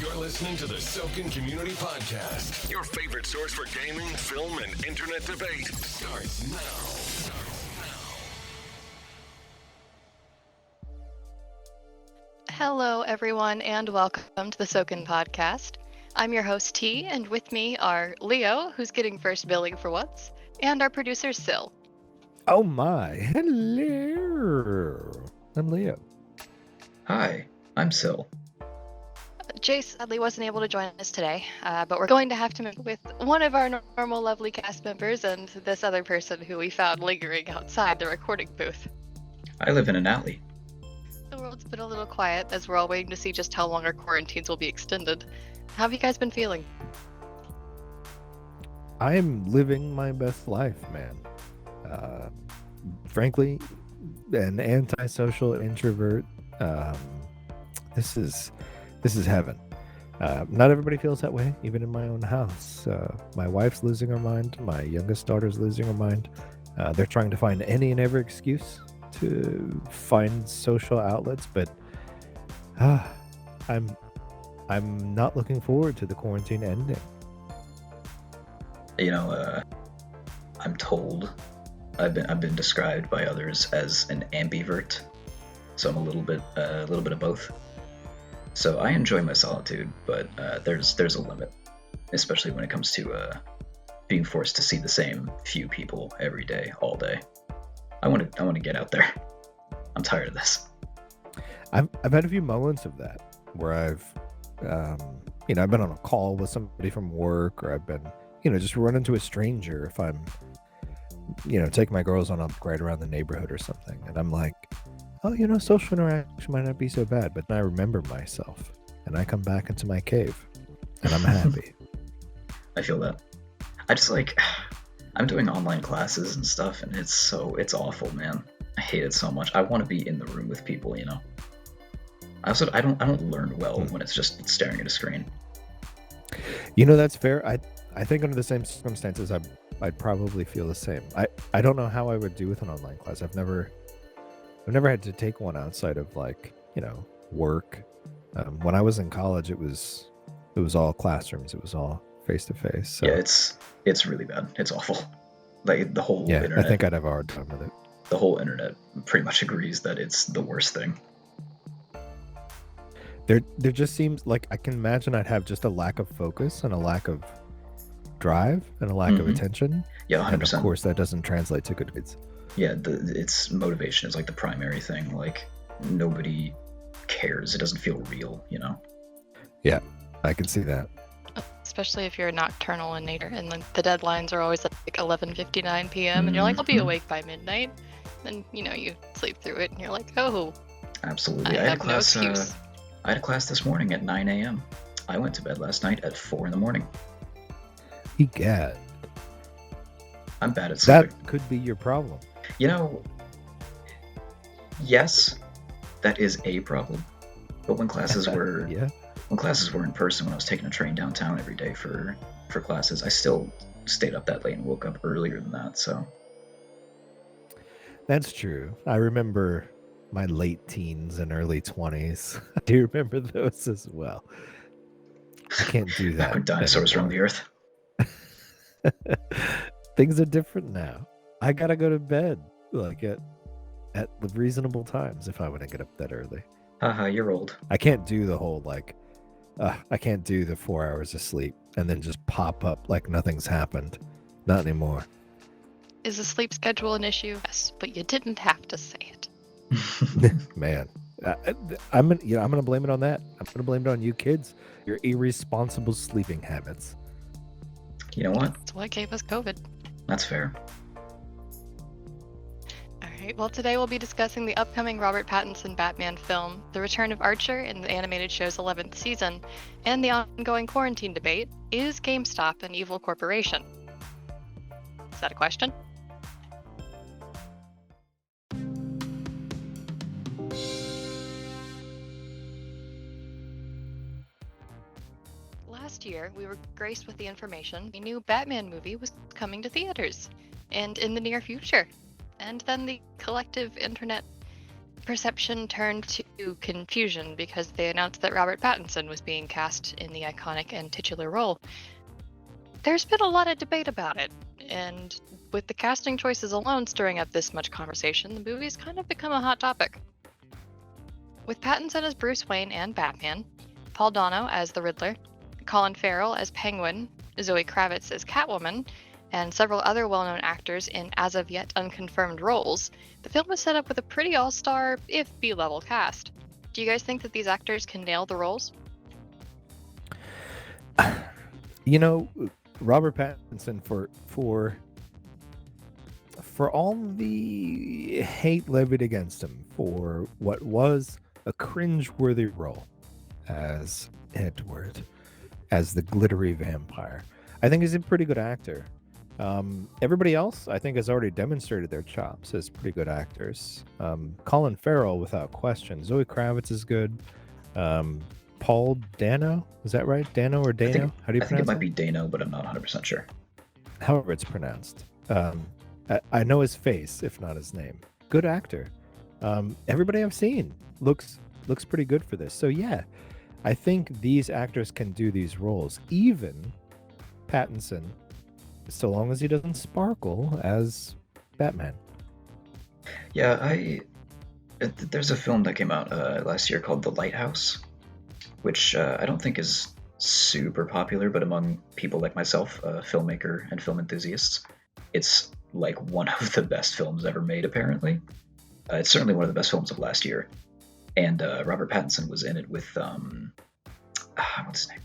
You're listening to the Sokan Community Podcast. Your favorite source for gaming, film, and internet debate starts now. Hello, everyone, and welcome to the Sokan Podcast. I'm your host, T, and with me are Leo, who's getting first billing for once, and our producer, Sihl. Oh my, hello. I'm Leo. Hi, I'm Sihl. Jace sadly wasn't able to join us today, but we're going to have to move with one of our normal lovely cast members and this other person who we found lingering outside the recording booth. I live in an alley. The world's been a little quiet as we're all waiting to see just how long our quarantines will be extended. How have you guys been feeling? I'm living my best life, man. Frankly, an antisocial introvert. This is heaven. Not everybody feels that way, even in my own house. My wife's losing her mind. My youngest daughter's losing her mind. They're trying to find any and every excuse to find social outlets, but I'm not looking forward to the quarantine ending. I'm told I've been described by others as an ambivert, so I'm a little bit of both. So I enjoy my solitude, but there's a limit, especially when it comes to being forced to see the same few people every day, all day. I want to get out there. I'm tired of this. I've had a few moments of that where I've been on a call with somebody from work, or I've been just run into a stranger if I'm taking my girls on a ride around the neighborhood or something, and I'm like, oh, social interaction might not be so bad, but then I remember myself and I come back into my cave and I'm happy. I feel that. I'm doing online classes and stuff, and it's awful, man. I hate it so much. I want to be in the room with people, I don't learn well when it's just staring at a screen. That's fair. I think under the same circumstances I'd probably feel the same. I don't know how I would do with an online class. I've never had to take one outside of work. When I was in college, it was all classrooms. It was all face to face. Yeah, it's really bad. It's awful. Like the whole internet. I think I'd have a hard time with it. The whole internet pretty much agrees that it's the worst thing. There just seems like I can imagine I'd have just a lack of focus and a lack of drive and a lack of attention. Yeah, 100%. And of course, that doesn't translate to good grades. Yeah, its motivation is like the primary thing. Like nobody cares. It doesn't feel real, Yeah, I can see that. Especially if you're nocturnal in nature, and the deadlines are always at like 11:59 p.m. and you're like, I'll be awake by midnight. Then you sleep through it, and you're like, oh, absolutely. I have no excuse. I had a class this morning at 9 a.m. I went to bed last night at 4 in the morning. Egad. I'm bad at sleeping. That could be your problem. Yes, that is a problem. But when classes were when classes were in person, when I was taking a train downtown every day for classes, I still stayed up that late and woke up earlier than that. So that's true. I remember my late teens and early 20s. I do remember those as well. I can't do that. When dinosaurs roamed the earth. Things are different now. I gotta go to bed at reasonable times if I want to get up that early. Haha, you're old. I can't do the whole I can't do the 4 hours of sleep and then just pop up like nothing's happened. Not anymore. Is the sleep schedule an issue? Yes, but you didn't have to say it. Man, I'm gonna blame it on that. I'm gonna blame it on you kids. Your irresponsible sleeping habits. You know what? That's what gave us COVID. That's fair. Alright, well today we'll be discussing the upcoming Robert Pattinson Batman film, the return of Archer in the animated show's 11th season, and the ongoing quarantine debate, is Gamestop an evil corporation? Is that a question? Last year, we were graced with the information a new Batman movie was coming to theaters, and in the near future. And then the collective internet perception turned to confusion because they announced that Robert Pattinson was being cast in the iconic and titular role. There's been a lot of debate about it, and with the casting choices alone stirring up this much conversation, the movie's kind of become a hot topic. With Pattinson as Bruce Wayne and Batman, Paul Dano as the Riddler, Colin Farrell as Penguin, Zoe Kravitz as Catwoman, and several other well-known actors in as-of-yet unconfirmed roles, the film is set up with a pretty all-star, if B-level cast. Do you guys think that these actors can nail the roles? You know, Robert Pattinson, for all the hate levied against him for what was a cringe-worthy role as Edward, as the glittery vampire, I think he's a pretty good actor. Everybody else, I think, has already demonstrated their chops as pretty good actors. Colin Farrell, without question. Zoe Kravitz is good. Paul Dano, is that right? Dano or Dano? How do you pronounce it? I think it might be Dano, but I'm not 100% sure. However it's pronounced. I know his face, if not his name. Good actor. Everybody I've seen looks pretty good for this. So yeah, I think these actors can do these roles. Even Pattinson, so long as he doesn't sparkle as Batman. Yeah, there's a film that came out last year called The Lighthouse, which I don't think is super popular, but among people like myself, a filmmaker and film enthusiasts, it's like one of the best films ever made, apparently. It's certainly one of the best films of last year. And Robert Pattinson was in it with, what's his name?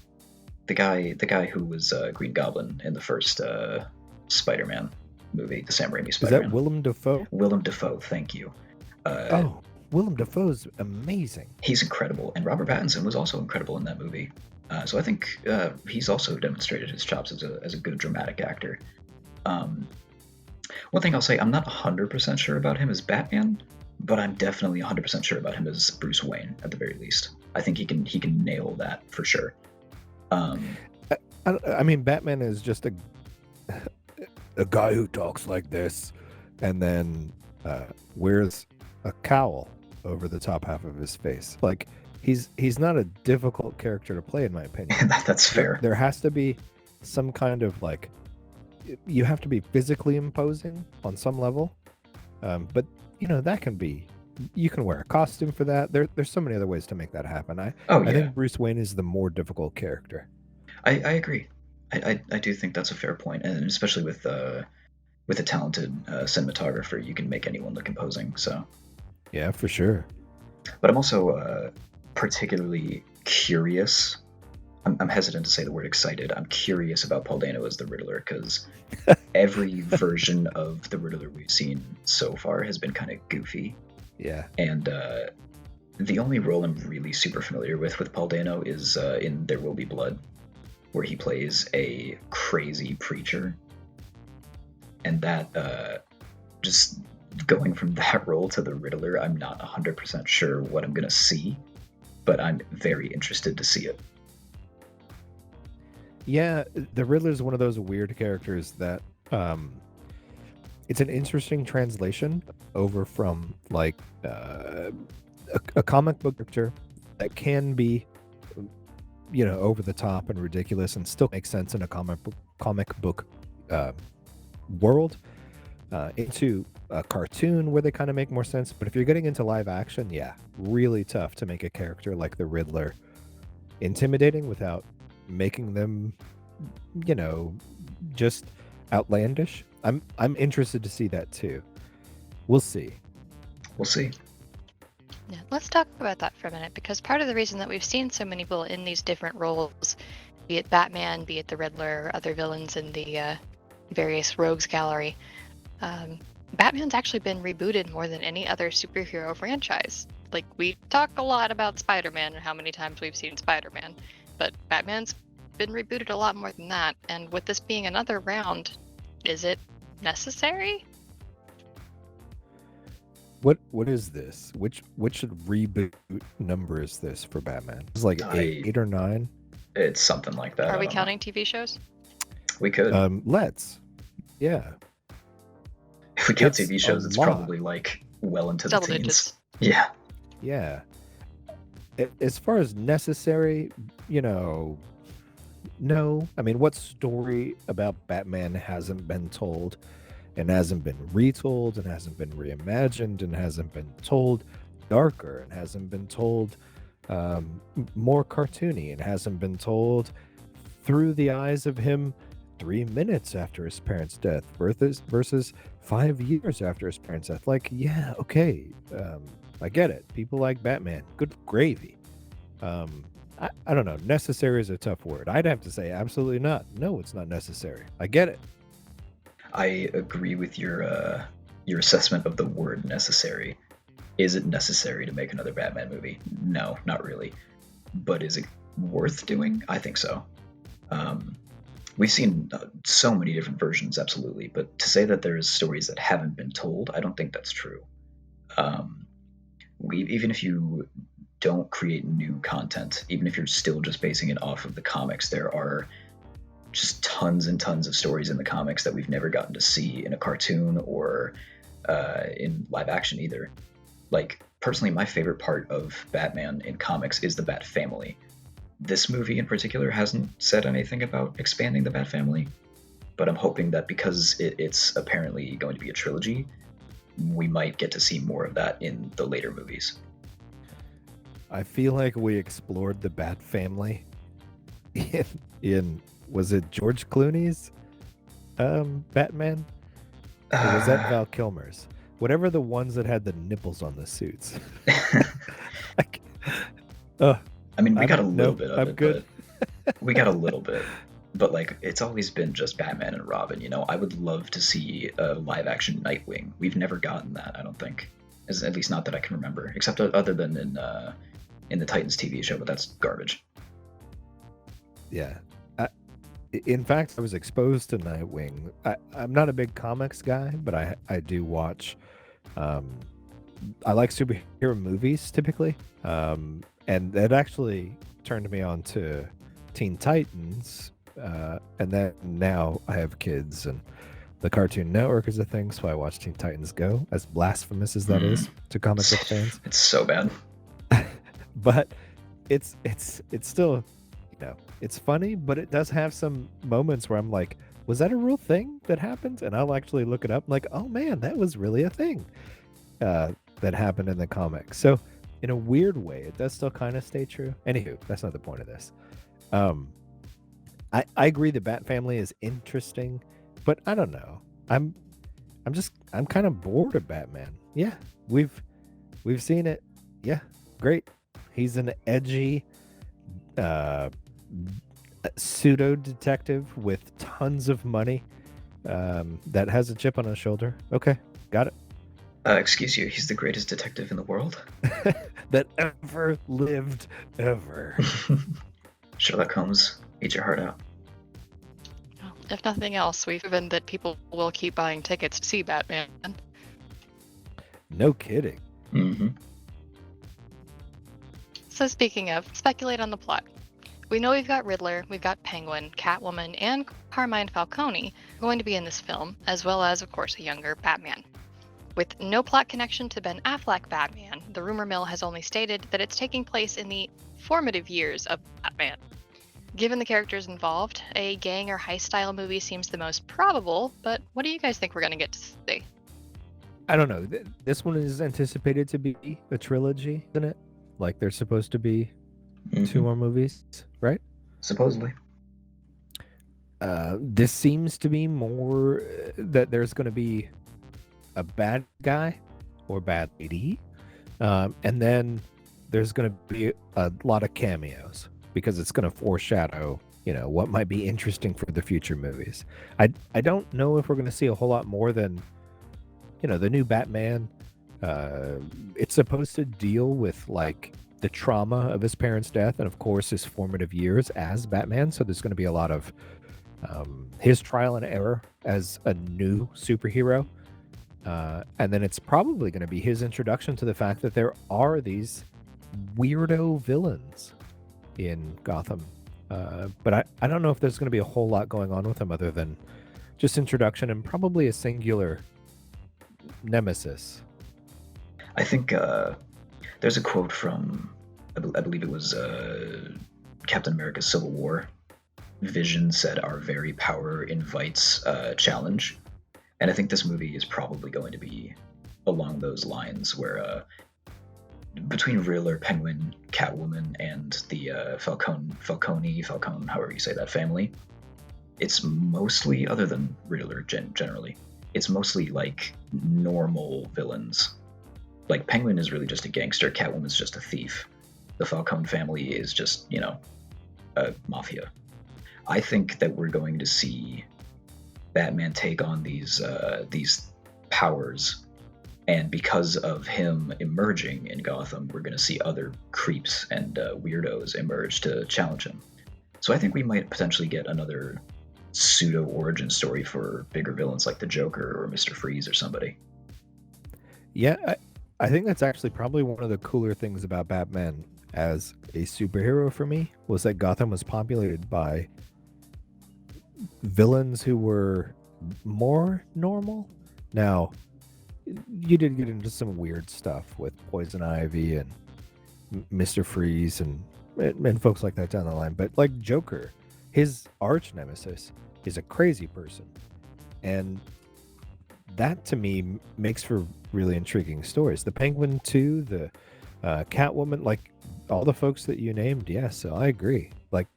The guy who was Green Goblin in the first Spider-Man movie, the Sam Raimi Spider-Man. Is that Willem Dafoe? Willem Dafoe, thank you. Willem Dafoe's amazing. He's incredible, and Robert Pattinson was also incredible in that movie. So I think he's also demonstrated his chops as a good dramatic actor. One thing I'll say, I'm not 100% sure about him as Batman, but I'm definitely 100% sure about him as Bruce Wayne, at the very least. I think he can nail that for sure. I mean, Batman is just a guy who talks like this, and then wears a cowl over the top half of his face. Like, he's not a difficult character to play, in my opinion. That's fair. There has to be some kind of, like, you have to be physically imposing on some level, but you know, that can be, you can wear a costume for that. There's so many other ways to make that happen. I think Bruce Wayne is the more difficult character. I agree. I do think that's a fair point, and especially with a talented cinematographer, you can make anyone look imposing. So yeah, for sure. But I'm also particularly curious. I'm hesitant to say the word excited. I'm curious about Paul Dano as the Riddler, because every version of the Riddler we've seen so far has been kind of goofy. Yeah. And the only role I'm really super familiar with Paul Dano is in There Will Be Blood, where he plays a crazy preacher. And that, just going from that role to the Riddler, I'm not 100% sure what I'm going to see, but I'm very interested to see it. Yeah, the Riddler is one of those weird characters that it's an interesting translation over from like a comic book character that can be, you know, over the top and ridiculous and still make sense in a comic book world, into a cartoon where they kind of make more sense. But if you're getting into live action, yeah, really tough to make a character like the Riddler intimidating without making them, you know, just outlandish. I'm interested to see that too. We'll see. Yeah, let's talk about that for a minute, because part of the reason that we've seen so many people in these different roles, be it Batman, be it the Riddler, or other villains in the various rogues gallery, Batman's actually been rebooted more than any other superhero franchise. Like, we talk a lot about Spider-Man and how many times we've seen Spider-Man, but Batman's been rebooted a lot more than that. And with this being another round, is it necessary? What is this? Which reboot number is this for Batman? It's like 8 or 9. It's something like that. Are we counting TV shows? We could. Let's. Yeah. If we count TV shows, it's probably like well into the Double teens. digits. Yeah. Yeah. As far as necessary, no. I mean, what story about Batman hasn't been told and hasn't been retold and hasn't been reimagined and hasn't been told darker and hasn't been told more cartoony and hasn't been told through the eyes of him 3 minutes after his parents' death versus 5 years after his parents' death. Like, yeah, okay, I get it. People like Batman. Good gravy. I don't know. Necessary is a tough word. I'd have to say absolutely not. No, it's not necessary. I get it. I agree with your assessment of the word necessary. Is it necessary to make another Batman movie? No, not really. But is it worth doing? I think so. We've seen so many different versions, absolutely. But to say that there's stories that haven't been told, I don't think that's true. Even if you don't create new content, even if you're still just basing it off of the comics, there are just tons and tons of stories in the comics that we've never gotten to see in a cartoon or in live action either. Like, personally, my favorite part of Batman in comics is the Bat family. This movie in particular hasn't said anything about expanding the Bat family, but I'm hoping that because it's apparently going to be a trilogy, we might get to see more of that in the later movies. I feel like we explored the Bat family in was it George Clooney's Batman? Or was that Val Kilmer's? Whatever the ones that had the nipples on the suits. I mean, we got a little bit of I'm it. good. We got a little bit. But, like, it's always been just Batman and Robin, you know? I would love to see a live-action Nightwing. We've never gotten that, I don't think. At least not that I can remember. Except other than in the Titans TV show, but that's garbage. Yeah. In fact, I was exposed to Nightwing. I'm not a big comics guy, but I do watch. I like superhero movies typically, and that actually turned me on to Teen Titans. And then now I have kids, and the Cartoon Network is a thing, so I watch Teen Titans Go, as blasphemous as that is to comic book fans. It's so bad. But it's still, it's funny, but it does have some moments where I'm like, was that a real thing that happened? And I'll actually look it up, like, oh man, that was really a thing that happened in the comics. So in a weird way, it does still kind of stay true. Anywho, that's not the point of this. I agree the Bat family is interesting, but I don't know. I'm kind of bored of Batman. Yeah, we've seen it. Yeah, great. He's an edgy pseudo detective with tons of money that has a chip on his shoulder. Okay, got it. Excuse you, he's the greatest detective in the world? That ever lived, ever. Sherlock Holmes, eat your heart out. If nothing else, we've proven that people will keep buying tickets to see Batman. No kidding. Mm-hmm. So speaking of, speculate on the plot. We know we've got Riddler, we've got Penguin, Catwoman, and Carmine Falcone going to be in this film, as well as, of course, a younger Batman. With no plot connection to Ben Affleck Batman, the rumor mill has only stated that it's taking place in the formative years of Batman. Given the characters involved, a gang or heist-style movie seems the most probable, but what do you guys think we're going to get to see? I don't know. This one is anticipated to be a trilogy, isn't it? Like, there's supposed to be 2 more movies, right? Supposedly. This seems to be more that there's going to be a bad guy or bad lady, and then there's going to be a lot of cameos because it's going to foreshadow, what might be interesting for the future movies. I don't know if we're going to see a whole lot more than, the new Batman. It's supposed to deal with like the trauma of his parents' death and of course his formative years as Batman. So there's going to be a lot of his trial and error as a new superhero. And then it's probably going to be his introduction to the fact that there are these weirdo villains in Gotham. But I don't know if there's going to be a whole lot going on with him other than just introduction and probably a singular nemesis. I think there's a quote from, I believe it was Captain America's Civil War. Vision said, "Our very power invites challenge." And I think this movie is probably going to be along those lines, where between Riddler, Penguin, Catwoman, and the Falcone, however you say that family, it's mostly, other than Riddler generally, it's mostly like normal villains. Like Penguin is really just a gangster, Catwoman's just a thief. The Falcone family is just, a mafia. I think that we're going to see Batman take on these powers, and because of him emerging in Gotham, we're going to see other creeps and weirdos emerge to challenge him. So I think we might potentially get another pseudo origin story for bigger villains like the Joker or Mr. Freeze or somebody. Yeah, I think that's actually probably one of the cooler things about Batman as a superhero for me, was that Gotham was populated by villains who were more normal. Now, you did get into some weird stuff with Poison Ivy and Mr. Freeze and folks like that down the line, but like Joker, his arch nemesis is a crazy person, and that to me makes for really intriguing stories. The Penguin too, the Catwoman, like all the folks that you named. Yeah, so I agree. Like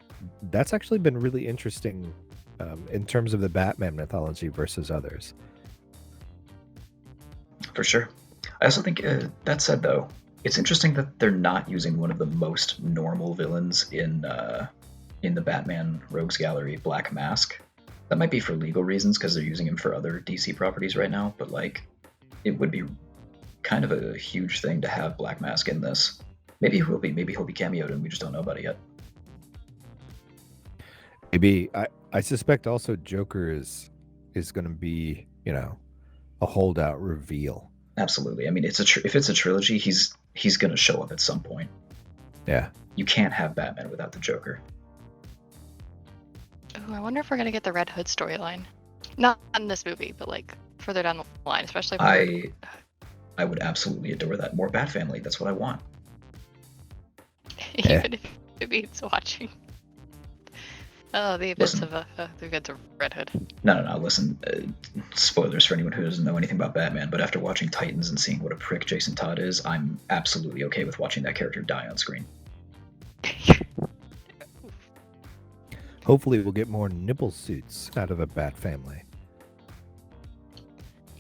that's actually been really interesting in terms of the Batman mythology versus others. For sure. I also think, that said though, it's interesting that they're not using one of the most normal villains in the Batman Rogues Gallery, Black Mask. That might be for legal reasons because they're using him for other DC properties right now, but like it would be kind of a huge thing to have Black Mask in this. Maybe he'll be cameoed and we just don't know about it yet. Maybe. I suspect also Joker is going to be, a holdout reveal. Absolutely. I mean, if it's a trilogy, he's going to show up at some point. Yeah. You can't have Batman without the Joker. Ooh, I wonder if we're gonna get the Red Hood storyline. Not in this movie, but like further down the line, especially. I would absolutely adore that. More Bat Family. That's what I want. Even if it means watching. Oh, the events of Red Hood. No. Listen, spoilers for anyone who doesn't know anything about Batman, but after watching Titans and seeing what a prick Jason Todd is, I'm absolutely okay with watching that character die on screen. Hopefully we'll get more nipple suits out of the Bat Family.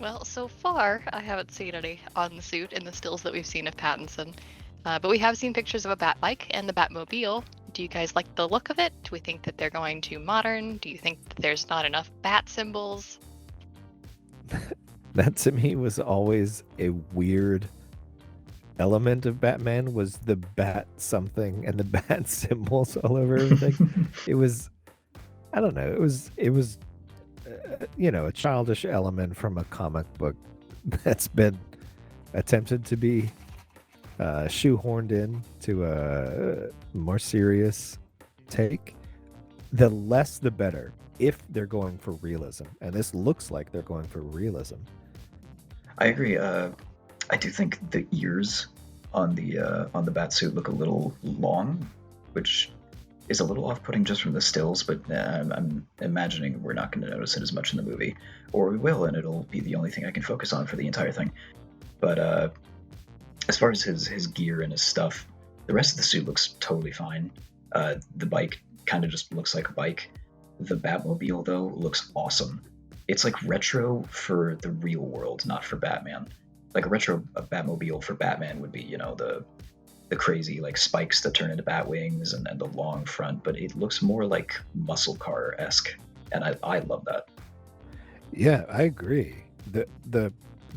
Well, so far, I haven't seen any on the suit in the stills that we've seen of Pattinson. But we have seen pictures of a Bat bike and the Batmobile. Do you guys like the look of it? Do we think that they're going too modern? Do you think that there's not enough bat symbols? That to me was always a weird element of Batman, was the bat something and the bat symbols all over everything. It was, I don't know, it was a childish element from a comic book that's been attempted to be shoehorned in to a more serious take. The less the better if they're going for realism, and this looks like they're going for realism. I agree. I do think the ears on the bat suit look a little long, which is a little off-putting just from the stills, but I'm imagining we're not going to notice it as much in the movie, or we will, and it'll be the only thing I can focus on for the entire thing. But as far as his gear and his stuff, the rest of the suit looks totally fine. The bike kind of just looks like a bike. The Batmobile, though, looks awesome. It's like retro for the real world, not for Batman. Like a Batmobile for Batman would be, the crazy like spikes that turn into bat wings and the long front, but it looks more like muscle car-esque, and I love that. Yeah, I agree. The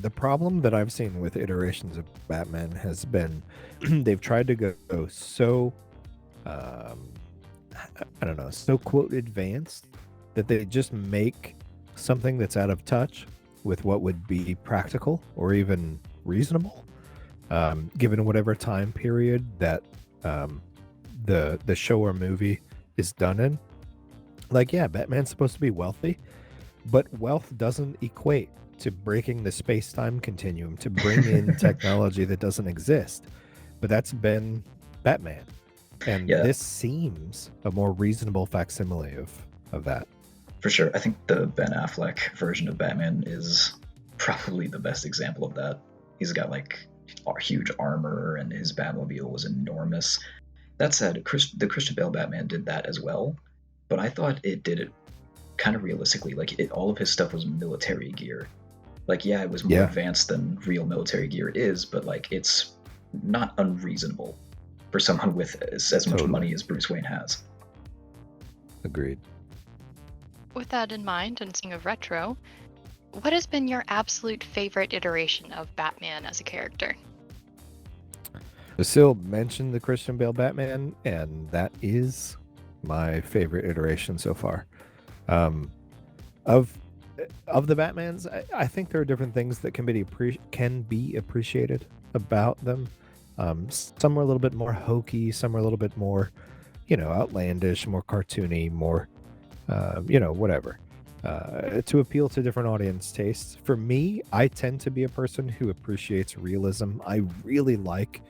problem that I've seen with iterations of Batman has been they've tried to go so so quote advanced that they just make something that's out of touch with what would be practical or even reasonable, given whatever time period that the show or movie is done in. Like, yeah, Batman's supposed to be wealthy, But wealth doesn't equate to breaking the space-time continuum, to bring in technology that doesn't exist. But that's been Batman. And Yeah, this seems a more reasonable facsimile of that. for sure. I think the Ben Affleck version of Batman is probably the best example of that. He's got like huge armor, and his Batmobile was enormous. That said, the Christian Bale Batman did that as well, but I thought it did it kind of realistically. Like all of his stuff was military gear. Like, yeah, it was more advanced than real military gear is, but like it's not unreasonable for someone with as much money as Bruce Wayne has. Agreed. With that in mind, and speaking of retro, what has been your absolute favorite iteration of Batman as a character? Sihl mentioned the Christian Bale Batman, and that is my favorite iteration so far. Of the Batmans, I think there are different things that can be appreciated about them. Some are a little bit more hokey, some are a little bit more, outlandish, more cartoony, more, whatever. To appeal to different audience tastes. For me, I tend to be a person who appreciates realism. I really like,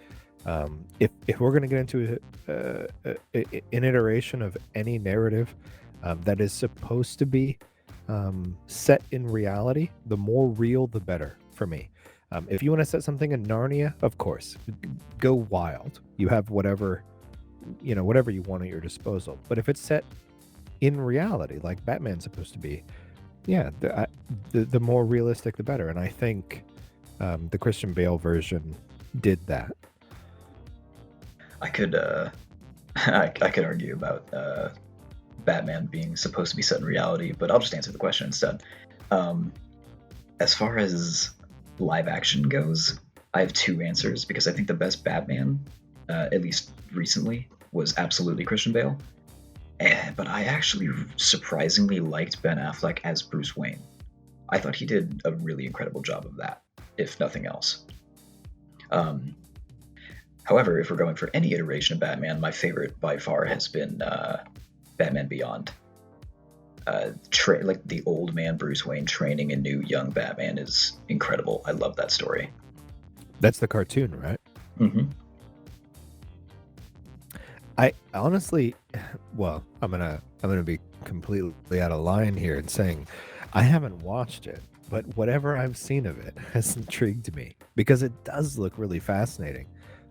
if we're going to get into an iteration of any narrative that is supposed to be set in reality, the more real, the better for me. If you want to set something in Narnia, of course, go wild. You have whatever you want at your disposal. But if it's set in reality, like Batman's supposed to be, the more realistic, the better. And I think the Christian Bale version did that. I could I could argue about Batman being supposed to be set in reality, but I'll just answer the question instead. As far as live action goes, I have two answers, because I think the best Batman, at least recently, was absolutely Christian Bale. But I actually surprisingly liked Ben Affleck as Bruce Wayne. I thought he did a really incredible job of that, if nothing else. However, if we're going for any iteration of Batman, my favorite by far has been Batman Beyond. Like the old man Bruce Wayne training a new young Batman is incredible. I love that story. That's the cartoon, right? Mm-hmm. I honestly, well, I'm gonna be completely out of line here in saying I haven't watched it, but whatever I've seen of it has intrigued me, because it does look really fascinating.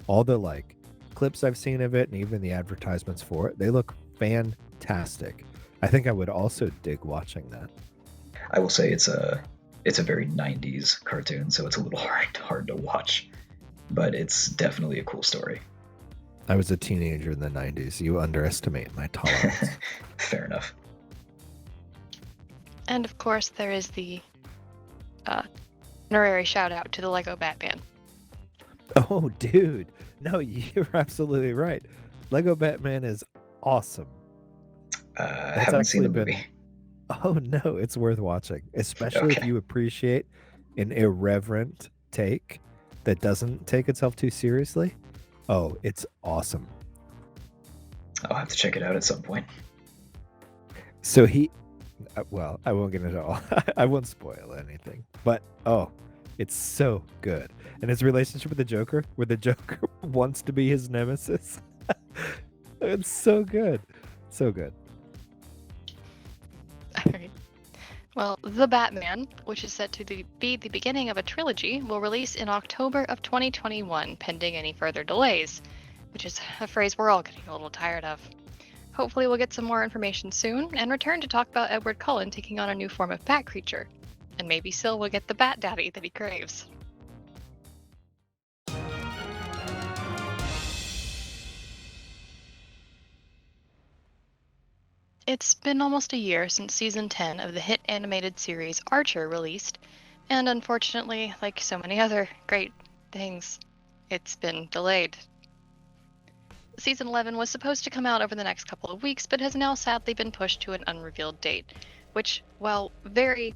All the like clips I've seen of it, and even the advertisements for it, they look fantastic. I think I would also dig watching that. I will say it's a very 90s cartoon, so it's a little hard to watch, but it's definitely a cool story. I was a teenager in the 90s. You underestimate my tolerance. Fair enough. And of course, there is the honorary shout out to the Lego Batman. Oh, dude. No, you're absolutely right. Lego Batman is awesome. I haven't seen the movie. Oh, no, it's worth watching, especially if you appreciate an irreverent take that doesn't take itself too seriously. Oh, it's awesome. I'll have to check it out at some point. So well, I won't get into all. I won't spoil anything, but it's so good. And his relationship with the Joker, where the Joker wants to be his nemesis. It's so good. So good. All right. Well, The Batman, which is set to be the beginning of a trilogy, will release in October of 2021, pending any further delays, which is a phrase we're all getting a little tired of. Hopefully we'll get some more information soon, and return to talk about Edward Cullen taking on a new form of Bat creature. And maybe Sihl will get the Bat Daddy that he craves. It's been almost a year since Season 10 of the hit animated series Archer released, and unfortunately, like so many other great things, it's been delayed. Season 11 was supposed to come out over the next couple of weeks, but has now sadly been pushed to an unrevealed date, which, while very,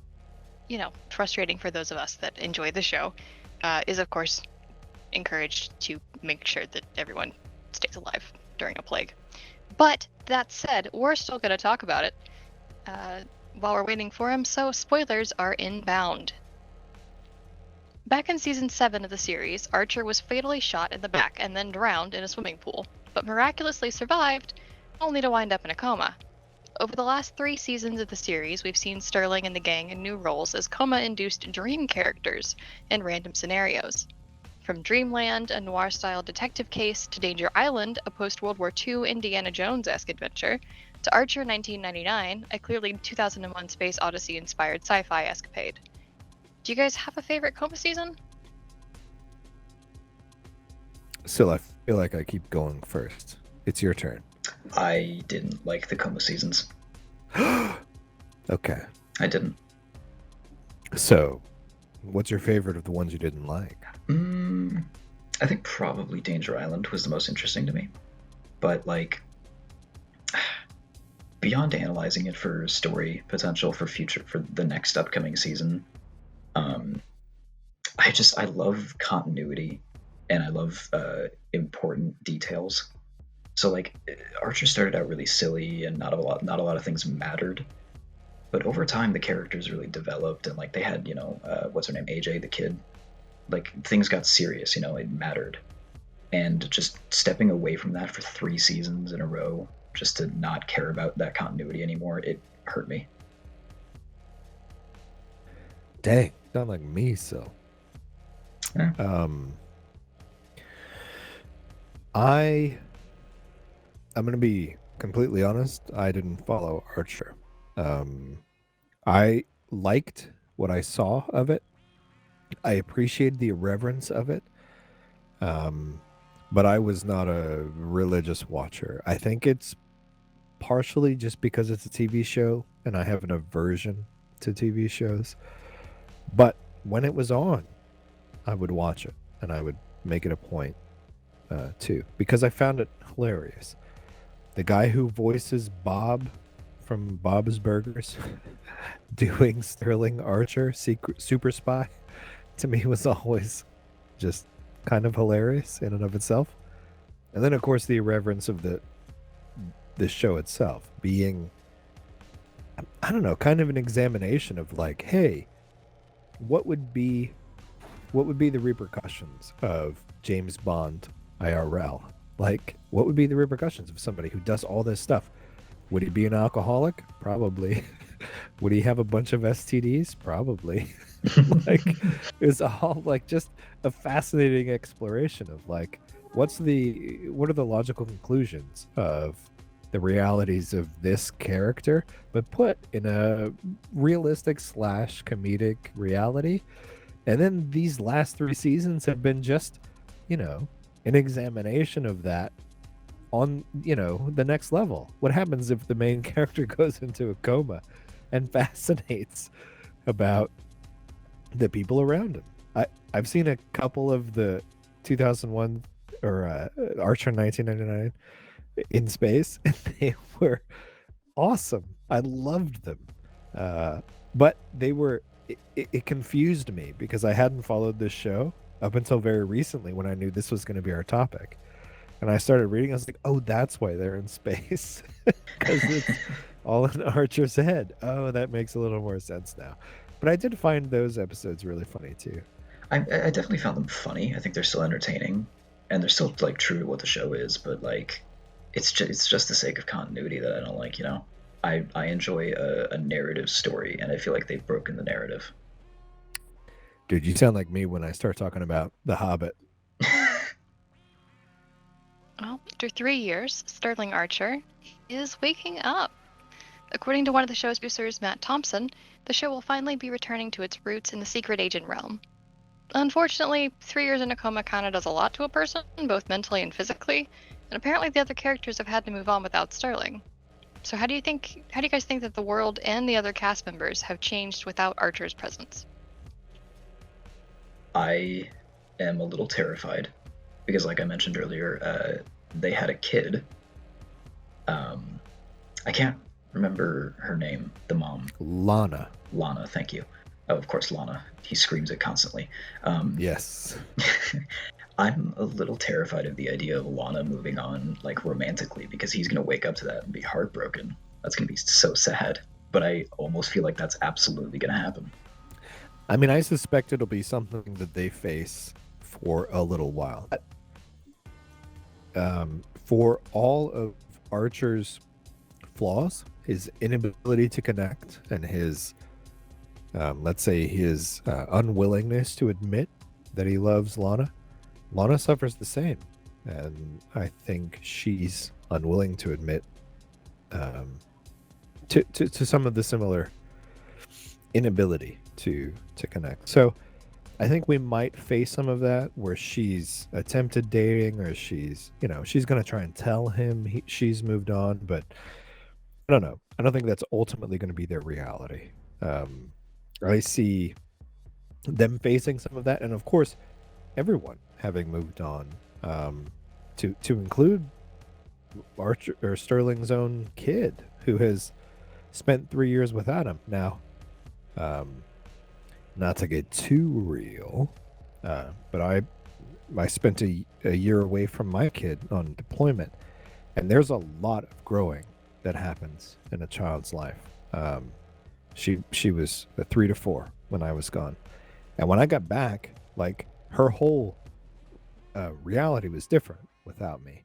frustrating for those of us that enjoy the show, is of course encouraged to make sure that everyone stays alive during a plague. But that said, we're still going to talk about it. while we're waiting for him, so spoilers are inbound. Back in season 7 of the series, Archer was fatally shot in the back and then drowned in a swimming pool, but miraculously survived, only to wind up in a coma. Over the last 3 seasons of the series, we've seen Sterling and the gang in new roles as coma-induced dream characters in random scenarios. From Dreamland, a noir-style detective case, to Danger Island, a post-World War II Indiana Jones-esque adventure, to Archer 1999, a clearly 2001 Space Odyssey-inspired sci-fi escapade. Do you guys have a favorite coma season? Still, I feel like I keep going first. It's your turn. I didn't like the coma seasons. Okay. I didn't. So, what's your favorite of the ones you didn't like? I think probably Danger Island was the most interesting to me. But, like, beyond analyzing it for story potential for the next upcoming season, I love continuity, and I love important details. So, like, Archer started out really silly, and not a lot of things mattered. But over time, the characters really developed, and like they had, what's her name, AJ, the kid. Like, things got serious, it mattered. And just stepping away from that for 3 seasons in a row, just to not care about that continuity anymore, it hurt me. Dang, sound like me, so. Yeah. I'm gonna be completely honest. I didn't follow Archer. I liked what I saw of it. I appreciated the irreverence of it. But I was not a religious watcher. I think it's partially just because it's a TV show and I have an aversion to TV shows. But when it was on, I would watch it and I would make it a point too, because I found it hilarious. The guy who voices Bob from Bob's Burgers doing Sterling Archer, Superspy, to me was always just kind of hilarious in and of itself. And then, of course, the irreverence of the show itself being, I don't know, kind of an examination of like, hey, what would be the repercussions of James Bond IRL? Like, what would be the repercussions of somebody who does all this stuff? Would he be an alcoholic? Probably. Would he have a bunch of STDs? Probably. Like, it's all like just a fascinating exploration of like, what are the logical conclusions of the realities of this character, but put in a realistic / comedic reality. And then these last 3 seasons have been just, an examination of that on, the next level. What happens if the main character goes into a coma and fascinates about the people around him? I've seen a couple of the 2001 or Archer 1999 in space, and they were awesome. I loved them. But they were, it confused me because I hadn't followed this show up until very recently when I knew this was going to be our topic. And I started reading, I was like, oh, that's why they're in space. Because it's all in Archer's head. Oh, that makes a little more sense now. But I did find those episodes really funny too. I definitely found them funny. I think they're still entertaining, and they're still like true to what the show is. But like, it's just the sake of continuity that I don't like. I enjoy a narrative story, and I feel like they've broken the narrative. Dude, you sound like me when I start talking about The Hobbit. Well, after 3 years, Sterling Archer is waking up. According to one of the show's producers, Matt Thompson, the show will finally be returning to its roots in the secret agent realm. Unfortunately, 3 years in a coma kind of does a lot to a person, both mentally and physically, and apparently the other characters have had to move on without Sterling. So how do you guys think that the world and the other cast members have changed without Archer's presence? I am a little terrified because, like I mentioned earlier, they had a kid. I can't remember her name, the mom. Lana, thank you. Oh, of course, Lana. He screams it constantly. Yes. I'm a little terrified of the idea of Lana moving on, like, romantically, because he's going to wake up to that and be heartbroken. That's going to be so sad. but I almost feel like that's absolutely going to happen. I mean, I suspect it'll be something that they face for a little while. For all of Archer's flaws, his inability to connect and his, let's say, his unwillingness to admit that he loves Lana, Lana suffers the same. And I think she's unwilling to admit to some of the similar inability to connect. So I think we might face some of that where she's attempted dating, or she's going to try and tell him she's moved on, but I don't know. I don't think that's ultimately going to be their reality. I see them facing some of that, and of course everyone having moved on, to include Archer or Sterling's own kid, who has spent 3 years without him now. Not to get too real, but I spent a year away from my kid on deployment, and there's a lot of growing that happens in a child's life. She was a 3 to 4 when I was gone, and when I got back, like, her whole reality was different without me.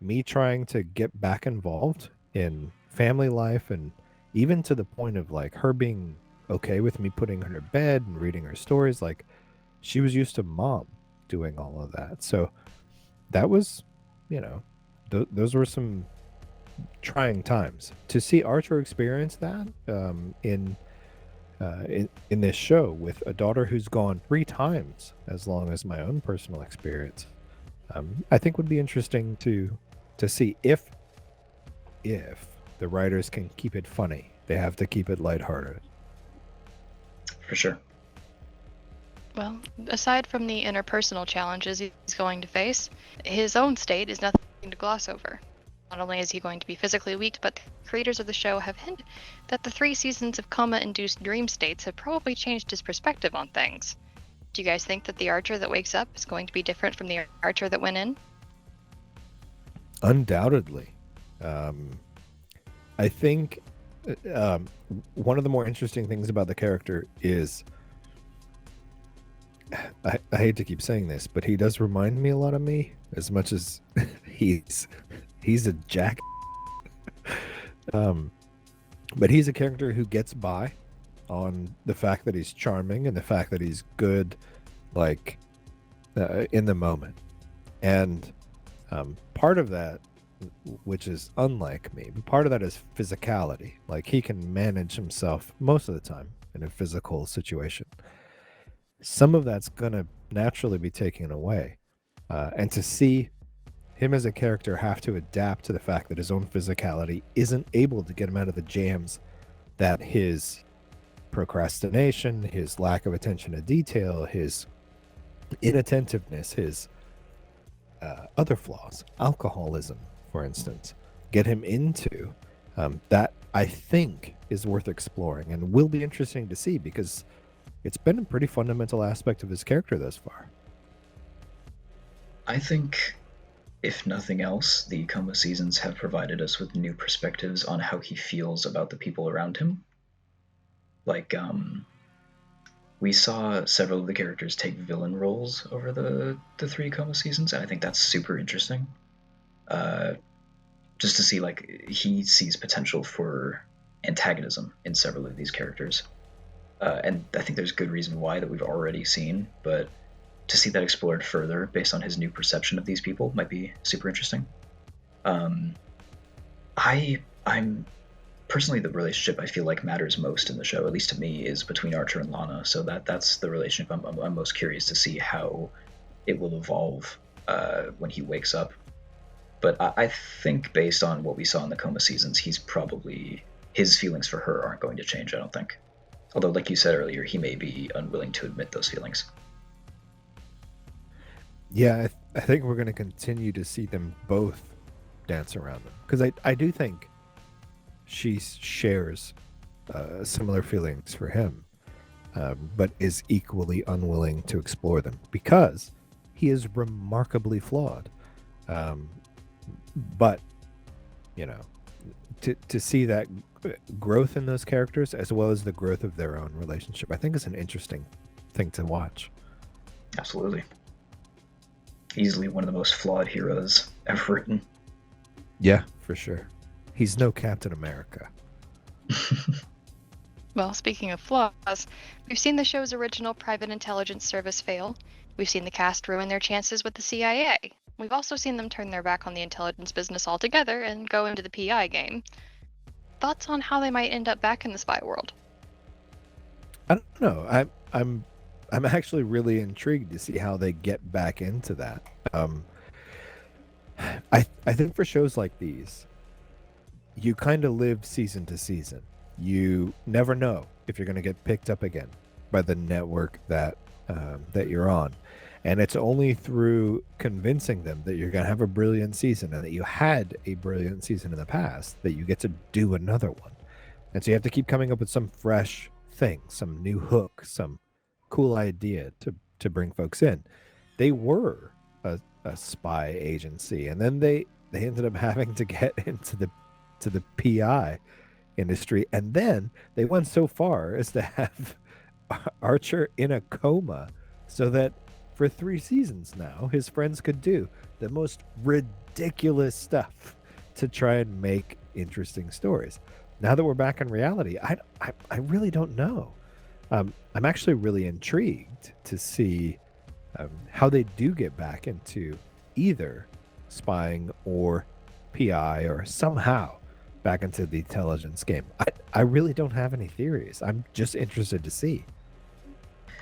Me trying to get back involved in family life, and even to the point of like her being okay with me putting her to bed and reading her stories, like she was used to mom doing all of that. So that was, those were some trying times. To see Archer experience that in this show with a daughter who's gone 3 times as long as my own personal experience, I think would be interesting to see if the writers can keep it funny. They have to keep it lighthearted. For sure. Well, aside from the interpersonal challenges he's going to face, his own state is nothing to gloss over. Not only is he going to be physically weak, but the creators of the show have hinted that the 3 seasons of coma-induced dream states have probably changed his perspective on things. Do you guys think that the Archer that wakes up is going to be different from the Archer that went in? Undoubtedly. I think one of the more interesting things about the character is, I hate to keep saying this, but he does remind me a lot of me, as much as he's a jack. But he's a character who gets by on the fact that he's charming and the fact that he's good, like, in the moment. And part of that, which is unlike me, but part of that is physicality. Like, he can manage himself most of the time in a physical situation. Some of that's gonna naturally be taken away, and to see him as a character have to adapt to the fact that his own physicality isn't able to get him out of the jams that his procrastination, his lack of attention to detail, his inattentiveness, his other flaws, alcoholism, for instance, get him into, that I think is worth exploring and will be interesting to see, because it's been a pretty fundamental aspect of his character thus far. I think, if nothing else, the coma seasons have provided us with new perspectives on how he feels about the people around him. Like, we saw several of the characters take villain roles over the 3 coma seasons, and I think that's super interesting. Just to see, like, he sees potential for antagonism in several of these characters. And I think there's good reason why that we've already seen, but to see that explored further based on his new perception of these people might be super interesting. I'm personally, the relationship I feel like matters most in the show, at least to me, is between Archer and Lana. So that's the relationship I'm most curious to see how it will evolve when he wakes up. But I think based on what we saw in the coma seasons, his feelings for her aren't going to change, I don't think. Although, like you said earlier, he may be unwilling to admit those feelings. Yeah, I think we're going to continue to see them both dance around them, because I do think she shares similar feelings for him, but is equally unwilling to explore them because he is remarkably flawed. But to see that growth in those characters as well as the growth of their own relationship, I think is an interesting thing to watch. Absolutely. Easily one of the most flawed heroes ever written. Yeah, for sure. He's no Captain America. Well, speaking of flaws, we've seen the show's original private intelligence service fail. We've seen the cast ruin their chances with the CIA. We've also seen them turn their back on the intelligence business altogether and go into the PI game. Thoughts on how they might end up back in the spy world? I don't know. I'm actually really intrigued to see how they get back into that. I think for shows like these, you kind of live season to season. You never know if you're going to get picked up again by the network that you're on, and it's only through convincing them that you're going to have a brilliant season and that you had a brilliant season in the past that you get to do another one. And so you have to keep coming up with some fresh thing, some new hook, some cool idea to bring folks in. They were a spy agency, and then they ended up having to get into the PI industry, and then they went so far as to have Archer in a coma so that for 3 seasons now his friends could do the most ridiculous stuff to try and make interesting stories. Now that we're back in reality, I really don't know. I'm actually really intrigued to see how they do get back into either spying or PI or somehow back into the intelligence game. I really don't have any theories. I'm just interested to see.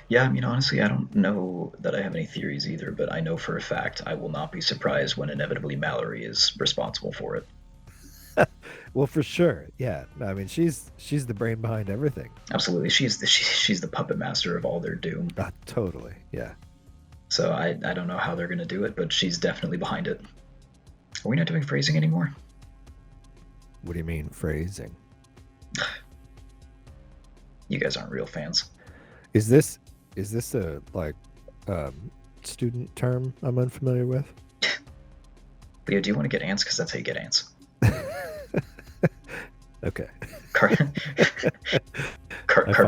Yeah, I mean, honestly, I don't know that I have any theories either, but I know for a fact I will not be surprised when inevitably Mallory is responsible for it. Well, for sure. Yeah. I mean, she's the brain behind everything. Absolutely. She's the puppet master of all their doom. Totally. Yeah. So I don't know how they're going to do it, but she's definitely behind it. Are we not doing phrasing anymore? What do you mean phrasing? You guys aren't real fans. Is this a student term I'm unfamiliar with? Leo, do you want to get ants? Because that's how you get ants. Okay. Carter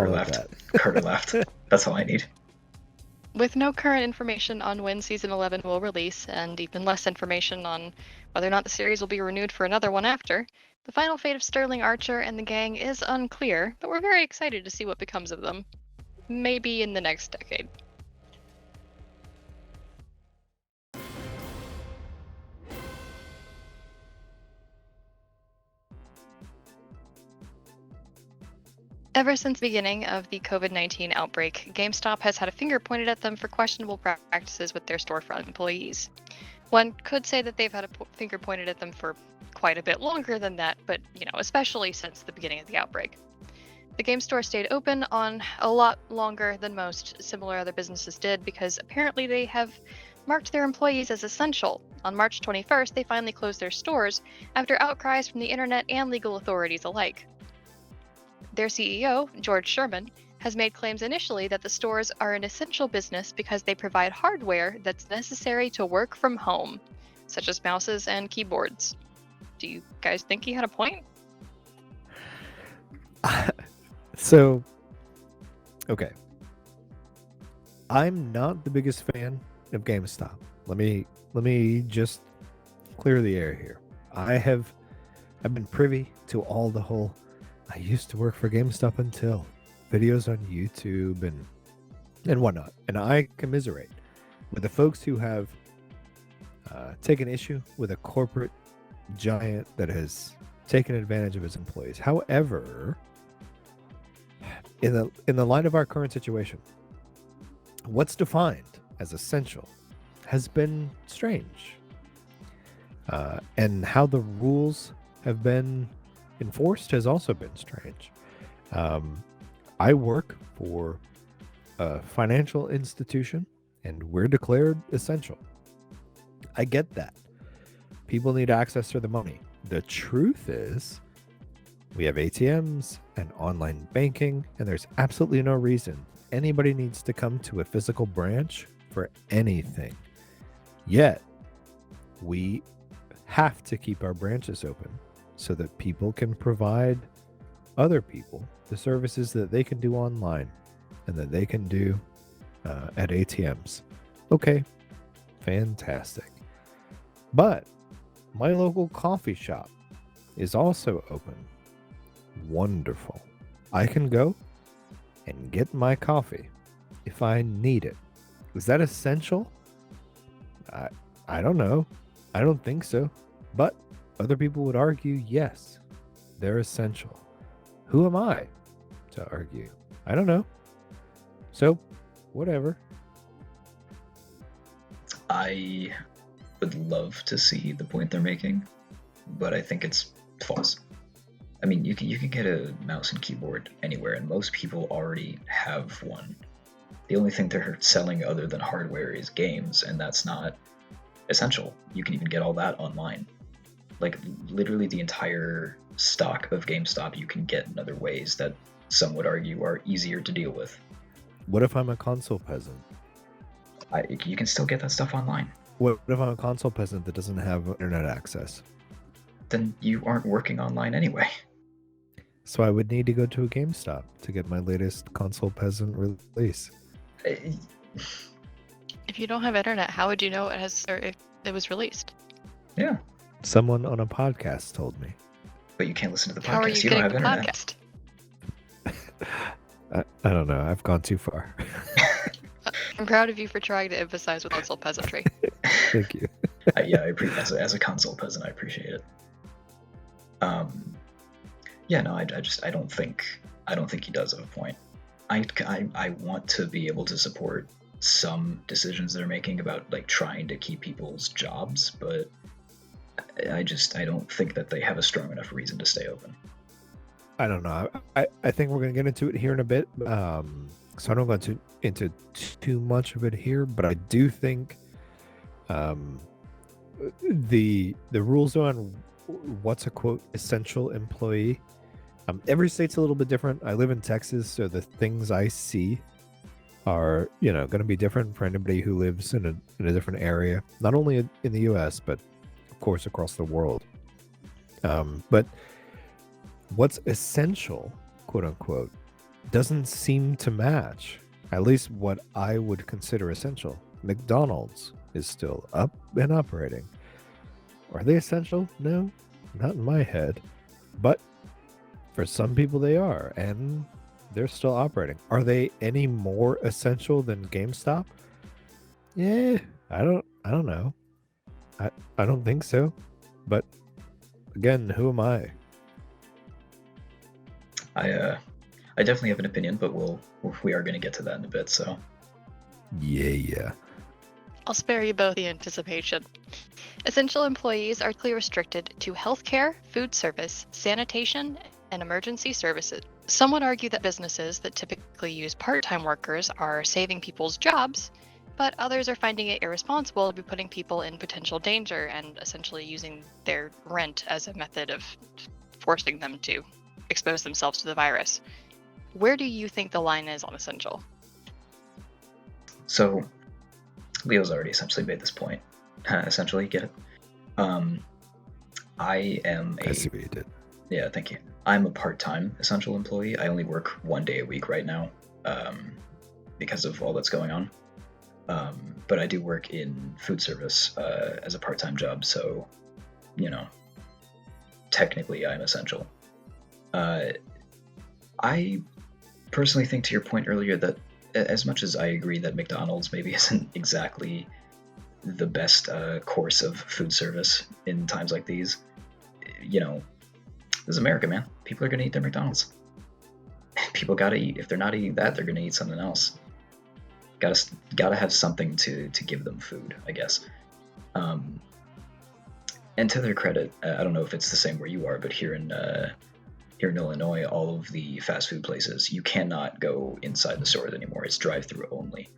laughed. Carter laughed. That's all I need. With no current information on when Season 11 will release, and even less information on whether or not the series will be renewed for another one after, the final fate of Sterling Archer and the gang is unclear, but we're very excited to see what becomes of them. Maybe in the next decade. Ever since the beginning of the COVID-19 outbreak, Gamestop has had a finger pointed at them for questionable practices with their storefront employees. One could say that they've had a finger pointed at them for quite a bit longer than that, but, especially since the beginning of the outbreak. The game store stayed open on a lot longer than most similar other businesses did because apparently they have marked their employees as essential. On March 21st, they finally closed their stores after outcries from the internet and legal authorities alike. Their CEO, George Sherman, has made claims initially that the stores are an essential business because they provide hardware that's necessary to work from home, such as mouses and keyboards. Do you guys think he had a point? So, okay. I'm not the biggest fan of GameStop. Let me just clear the air here. I've been privy to all the whole I used to work for GameStop until videos on YouTube and whatnot. And I commiserate with the folks who have taken issue with a corporate giant that has taken advantage of its employees. However, in the light of our current situation, what's defined as essential has been strange. And how the rules have been enforced has also been strange. I work for a financial institution and we're declared essential. I get that. People need access to the money. The truth is, we have ATMs and online banking, and there's absolutely no reason anybody needs to come to a physical branch for anything. Yet, we have to keep our branches open so that people can provide other people the services that they can do online and that they can do at ATMs. Okay, fantastic. But my local coffee shop is also open. Wonderful. I can go and get my coffee if I need it. Is that essential? I don't know. I don't think so. But other people would argue, yes, they're essential. Who am I to argue? I don't know. So, whatever. I would love to see the point they're making, but I think it's false. I mean, you can get a mouse and keyboard anywhere, and most people already have one. The only thing they're selling other than hardware is games, and that's not essential. You can even get all that online. Like, literally the entire stock of GameStop you can get in other ways that some would argue are easier to deal with. What if I'm a console peasant? You can still get that stuff online. What if I'm a console peasant that doesn't have internet access? Then you aren't working online anyway. So I would need to go to a GameStop to get my latest console peasant release. If you don't have internet, how would you know if it was released? Yeah, Someone on a podcast told me. but you can't listen to the podcast. How are you don't getting have the internet. podcast? I don't know. I've gone too far. I'm proud of you for trying to emphasize with console peasantry. Thank you. As a console peasant, I appreciate it. Yeah, no, I don't think he does have a point. I want to be able to support some decisions they're making about like trying to keep people's jobs, but I don't think that they have a strong enough reason to stay open. I don't know. I think we're going to get into it here in a bit. So I don't go into too much of it here, but I do think the rules on what's a quote essential employee. Every state's a little bit different. I live in Texas, so the things I see are going to be different for anybody who lives in a different area, not only in the U.S. but of course across the world. But what's essential, quote unquote, doesn't seem to match at least what I would consider essential. McDonald's is still up and operating. Are they essential? No, not in my head. But for some people they are, and they're still operating. Are they any more essential than GameStop? Yeah, I don't know. I don't think so. But again, who am I? I definitely have an opinion, but we are going to get to that in a bit. So Yeah. I'll spare you both the anticipation. Essential employees are clearly restricted to healthcare, food service, sanitation, and emergency services. Some would argue that businesses that typically use part-time workers are saving people's jobs, but others are finding it irresponsible to be putting people in potential danger and essentially using their rent as a method of forcing them to expose themselves to the virus. Where do you think the line is on essential? So Leo's already essentially made this point. Essentially, get it? I am I see what you did. Yeah, thank you. I'm a part-time essential employee. I only work 1 day a week right now because of all that's going on. But I do work in food service as a part-time job, so, technically I'm essential. I personally think, to your point earlier, that as much as I agree that McDonald's maybe isn't exactly the best course of food service in times like these, this is America, man. People are going to eat their McDonald's. People got to eat. If they're not eating that, they're going to eat something else. Gotta have something to give them food, I guess. And to their credit, I don't know if it's the same where you are, but here in Illinois, all of the fast food places, you cannot go inside the stores anymore. It's drive-through only.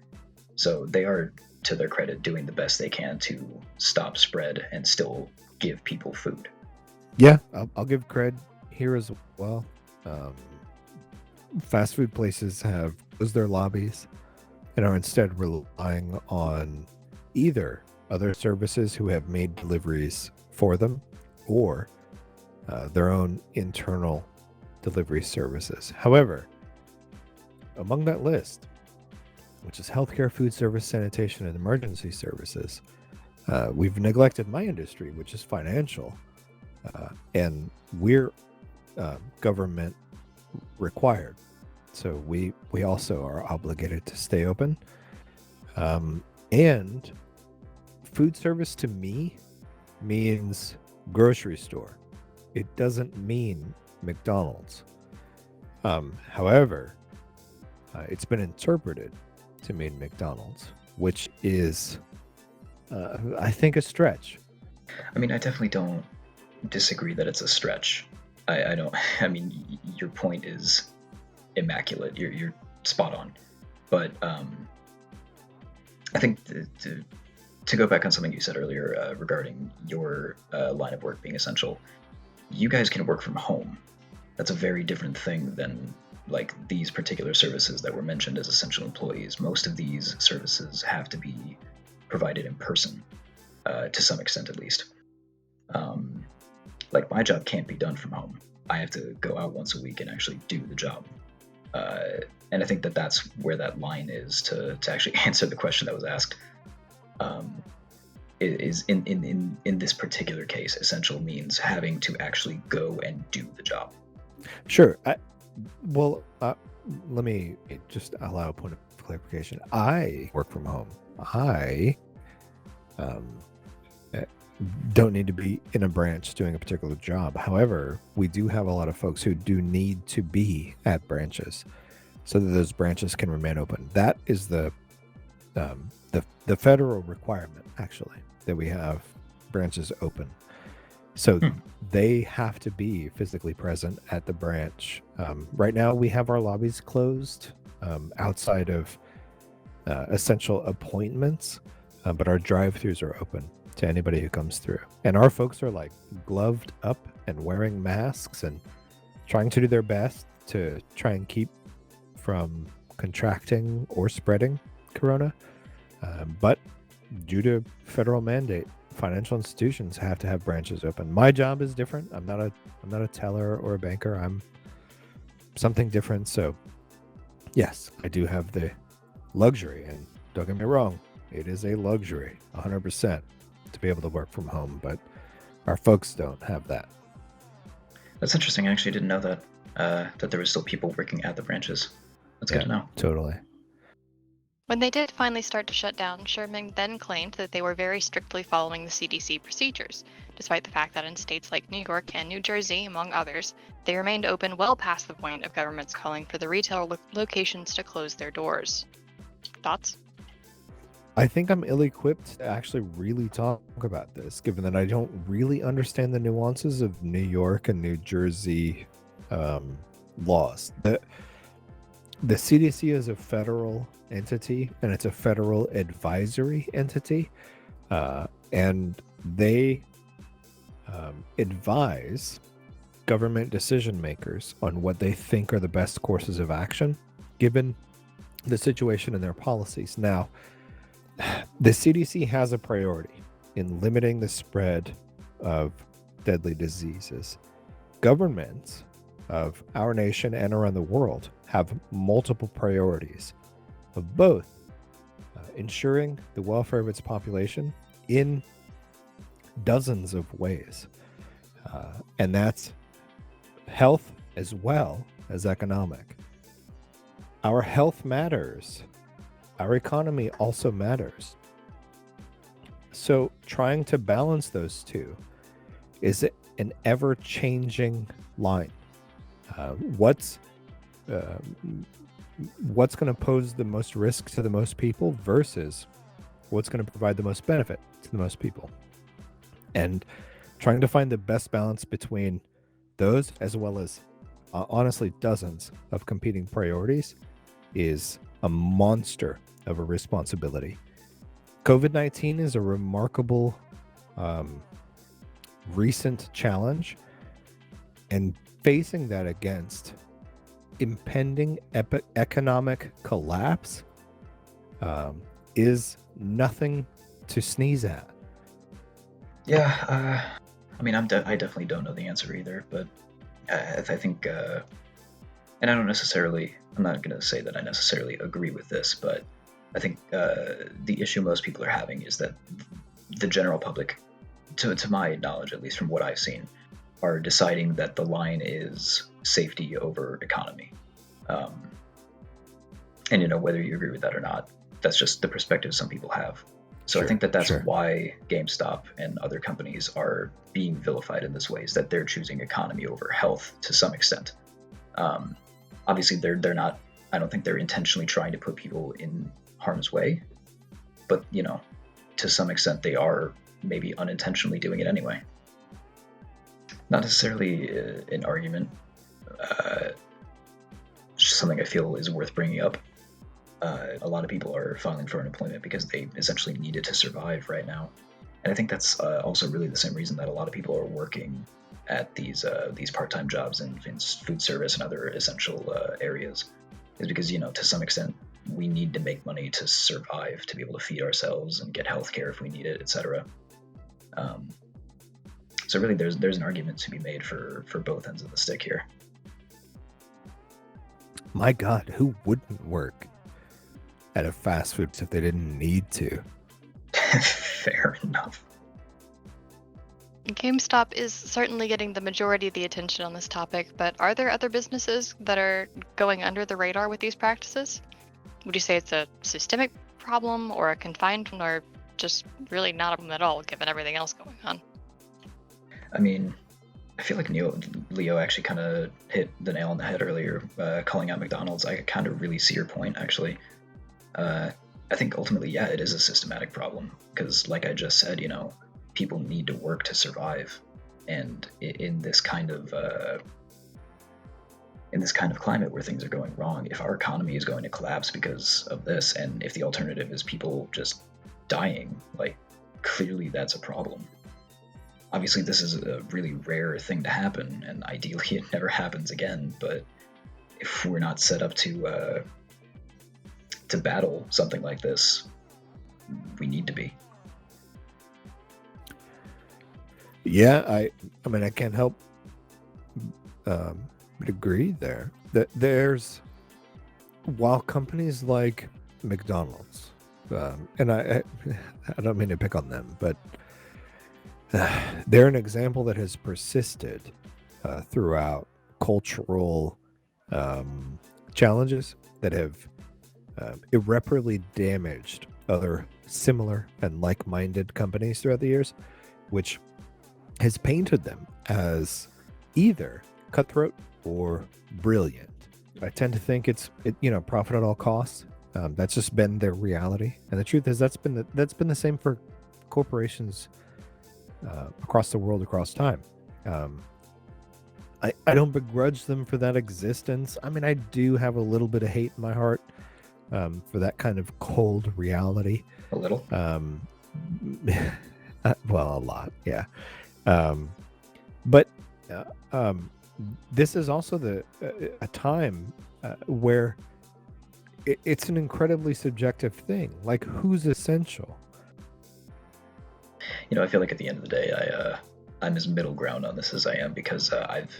So they are, to their credit, doing the best they can to stop spread and still give people food. Yeah, I'll give cred here as well. Fast food places have closed their lobbies and are instead relying on either other services who have made deliveries for them, or their own internal delivery services. However, among that list, which is healthcare, food service, sanitation, and emergency services, we've neglected my industry, which is financial, and we're government required. So we also are obligated to stay open. And food service to me means grocery store. It doesn't mean McDonald's. However, it's been interpreted to mean McDonald's, which is, I think, a stretch. I mean, I definitely don't disagree that it's a stretch. I don't. I mean, your point is immaculate. You're spot on. But I think to go back on something you said earlier regarding your line of work being essential, you guys can work from home. That's a very different thing than like these particular services that were mentioned as essential employees. Most of these services have to be provided in person, to some extent at least. Like my job can't be done from home. I have to go out once a week and actually do the job. And I think that that's where that line is to actually answer the question that was asked. Is in this particular case, essential means having to actually go and do the job. Sure. Let me just allow a point of clarification. I work from home. I don't need to be in a branch doing a particular job. However, we do have a lot of folks who do need to be at branches so that those branches can remain open. That is the federal requirement, actually, that we have branches open. So they have to be physically present at the branch. Right now, we have our lobbies closed outside of essential appointments, but our drive-thrus are open to anybody who comes through. And our folks are like gloved up and wearing masks and trying to do their best to try and keep from contracting or spreading corona. But due to federal mandate, financial institutions have to have branches open. My job is different. I'm not a teller or a banker. I'm something different. So yes, I do have the luxury, and don't get me wrong, it is a luxury 100% to be able to work from home, but our folks don't have that. That's interesting. I actually didn't know that that there were still people working at the branches. That's good to know. Totally. When they did finally start to shut down, Sherman then claimed that they were very strictly following the CDC procedures, despite the fact that in states like New York and New Jersey, among others, they remained open well past the point of governments calling for the retail locations to close their doors. Thoughts? I think I'm ill-equipped to actually really talk about this, given that I don't really understand the nuances of New York and New Jersey laws. The CDC is a federal entity, and it's a federal advisory entity, and they advise government decision makers on what they think are the best courses of action given the situation and their policies. Now, the CDC has a priority in limiting the spread of deadly diseases. Governments of our nation and around the world have multiple priorities of both ensuring the welfare of its population in dozens of ways. And that's health as well as economic. Our health matters. Our economy also matters. So trying to balance those two is an ever-changing line. What's going to pose the most risk to the most people versus what's going to provide the most benefit to the most people? And trying to find the best balance between those, as well as honestly dozens of competing priorities, is a monster of a responsibility. COVID-19 is a remarkable recent challenge, and facing that against impending economic collapse is nothing to sneeze at. Yeah, I mean, I definitely don't know the answer either, but I think, and I'm not going to say that I necessarily agree with this, but I think the issue most people are having is that the general public, to my knowledge, at least from what I've seen, are deciding that the line is safety over economy. And, whether you agree with that or not, that's just the perspective some people have. So I think that's why GameStop and other companies are being vilified in this way, is that they're choosing economy over health to some extent. Obviously, they're not, I don't think they're intentionally trying to put people in harm's way, but, to some extent they are maybe unintentionally doing it anyway. Not necessarily an argument, just something I feel is worth bringing up. A lot of people are filing for unemployment because they essentially need it to survive right now. And I think that's also really the same reason that a lot of people are working at these part-time jobs in food service and other essential areas, is because, to some extent, we need to make money to survive, to be able to feed ourselves and get healthcare if we need it, etc. So really, there's an argument to be made for both ends of the stick here. My God, who wouldn't work at a fast food if they didn't need to? Fair enough. GameStop is certainly getting the majority of the attention on this topic, but are there other businesses that are going under the radar with these practices? Would you say it's a systemic problem or a confined one, or just really not a problem at all given everything else going on? I mean, I feel like Leo actually kind of hit the nail on the head earlier, calling out McDonald's. I kind of really see your point, actually. I think ultimately, yeah, it is a systematic problem because, like I just said, people need to work to survive, and in this kind of climate where things are going wrong, if our economy is going to collapse because of this, and if the alternative is people just dying, like, clearly that's a problem. Obviously, this is a really rare thing to happen, and ideally it never happens again, but if we're not set up to battle something like this, we need to be. Yeah, I mean, I can't help but agree there. That there's, while companies like McDonald's, and I don't mean to pick on them, but they're an example that has persisted throughout cultural challenges that have irreparably damaged other similar and like-minded companies throughout the years, which has painted them as either cutthroat or brilliant. I tend to think it's profit at all costs. That's just been their reality, and the truth is that's been the same for corporations across the world, across time. I don't begrudge them for that existence. I mean, I do have a little bit of hate in my heart for that kind of cold reality. A little? Well, a lot, yeah. But this is also a time where it's an incredibly subjective thing. Like, who's essential? I feel like at the end of the day, I'm as middle ground on this as I am, because I've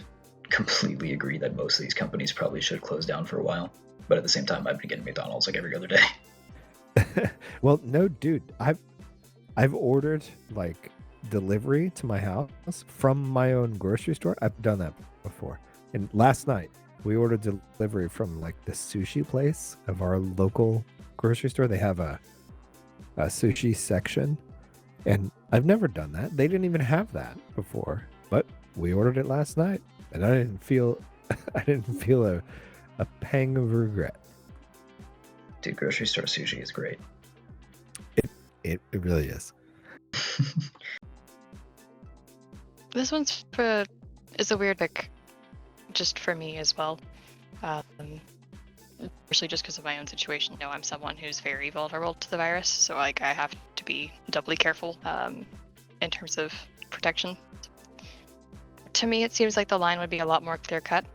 completely agreed that most of these companies probably should close down for a while. But at the same time, I've been getting McDonald's like every other day. Well, no, dude, I've ordered like delivery to my house from my own grocery store. I've done that before. And last night we ordered delivery from like the sushi place of our local grocery store. They have a sushi section, and I've never done that. They didn't even have that before, but we ordered it last night, and I didn't feel a pang of regret. Dude, grocery store sushi is great. It really is. This one's is a weird pick, just for me as well. Especially just because of my own situation. I'm someone who's very vulnerable to the virus, so like I have to be doubly careful in terms of protection. To me, it seems like the line would be a lot more clear-cut.